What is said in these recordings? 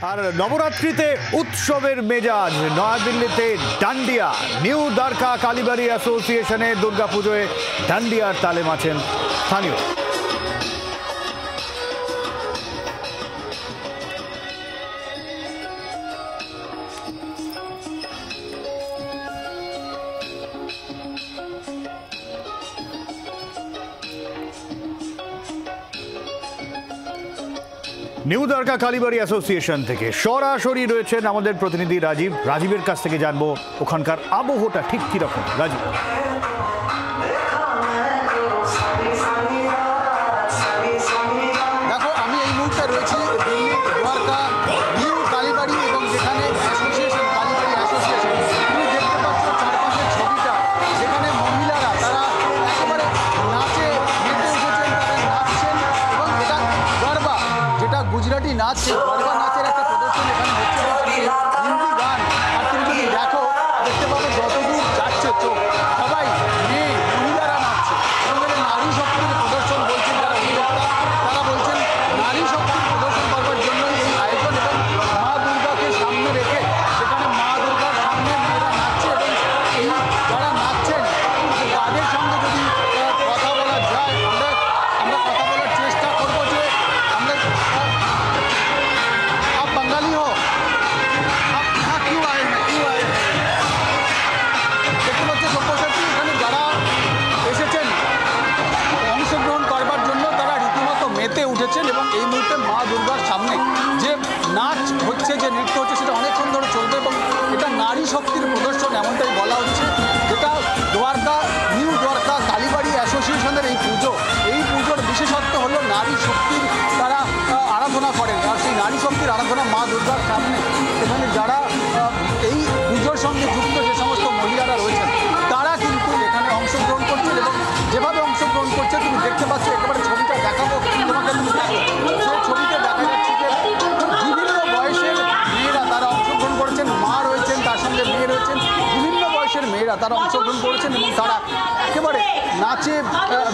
আর নবরাত্রিতে উৎসবের মেজাজ নয়াদিল্লিতে ডান্ডিয়া নিউ দ্বারকা কালীবাড়ি অ্যাসোসিয়েশনে দুর্গাপুজোয় ডান্ডিয়ার তালে মাছেন স্থানীয়। নিউ দ্বারকা কালীবাড়ি অ্যাসোসিয়েশন থেকে সরাসরি রয়েছেন আমাদের প্রতিনিধি রাজীবের কাছ থেকে জানবো ওখানকার আবহটা ঠিক কিরকম। রাজীব, দেখো, আমি এই মুহূর্তে রয়েছি দ্বারকা নিউ কালীবাড়ি এবং যেখানে অ্যাসোসিয়েশন কালীবাড়ি অ্যাসোসিয়েশন, তুমি দেখতে পাচ্ছ চারপাশের ছবিটা, যেখানে মহিলারা তারা একেবারে নাচে মেতে উঠেছেন, তারা নাচছেন এবং এটা গরবা, যেটা গুজরাটি নাচ, সেই গরবা নাচের একটা প্রদর্শন এখানে হচ্ছে। হিন্দি গান, আর তুমি যদি দেখো দেখতে পাবে যতদূর যাচ্ছে চোখ, সবাই মেয়ে মহিলারা নাচছে এবং এটা নারী শক্তির প্রদর্শন বলছেন যারা উদ্যোক্তা, তারা বলছেন নারী শক্তির প্রদর্শন করবার জন্য এই আয়োজন এবং মা দুর্গাকে সামনে রেখে সেখানে মা দুর্গার সামনে মেয়েরা নাচছে এবং এই যারা নাচছেন তাদের সঙ্গে যদি কথা বলা যায়, আমরা কথা বলার চেষ্টা করবো যে আমরা आप बंगाली हो, आप यहाँ क्यों आए हैं, क्यों आए हैं? দেখতে পাচ্ছ সব্যসাচী, এখানে যারা এসেছেন অংশগ্রহণ করবার জন্য তারা রীতিমতো মেতে উঠেছেন এবং এই মুহূর্তে মা দুর্গার সামনে যে নাচ হচ্ছে, যে নৃত্য হচ্ছে, সেটা অনেকক্ষণ ধরে চলবে এবং এটা নারী শক্তির প্রদর্শন এমনটাই বলা হচ্ছে। যেটা দ্বারকা নিউ দ্বারকা কালীবাড়ি অ্যাসোসিয়েশনের এই পুজো, এই পুজোর বিশেষত্ব হলো নারী শক্তির তারা আরাধনা করেন, আর সেই নারী শক্তির আরাধনা মা দুর্গার সামনে এখানে যারা এই পুজোর সঙ্গে যুক্ত যে সমস্ত মহিলারা রয়েছেন তারা কিন্তু এখানে অংশগ্রহণ করছেন এবং যেভাবে অংশগ্রহণ করছে তুমি দেখতে পাচ্ছ। একেবারে ছবিটা দেখাবো তোমাকে, তুমি দেখো সেই ছবিতে দেখা যাচ্ছে যে বিভিন্ন বয়সের মেয়েরা তারা অংশগ্রহণ করেছেন, মা রয়েছেন, তার সঙ্গে মেয়ে রয়েছেন, বিভিন্ন বয়সের মেয়েরা তারা অংশগ্রহণ করেছেন এবং তারা একেবারে নাচে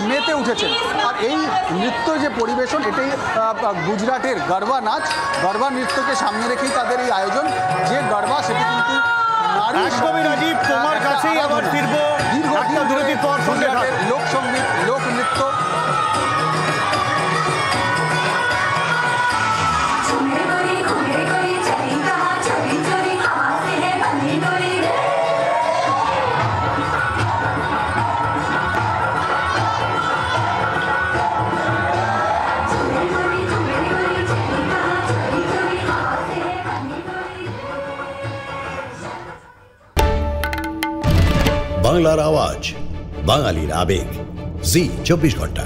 মেতে উঠেছেন। আর এই নৃত্য যে পরিবেশন, এটাই গুজরাটের গরবা নাচ, গরবা নৃত্যকে সামনে রেখেই তাদের এই আয়োজন। যে গরবা সেটি কিন্তু নারী রাজীব, তোমার কাছেই আবার ফিরবো দীর্ঘদিন পর গুজরাটের লোকসঙ্গীত, লোক নৃত্য। বাংলার আওয়াজ, বাঙালির আবেগ, জি 24 ঘন্টা।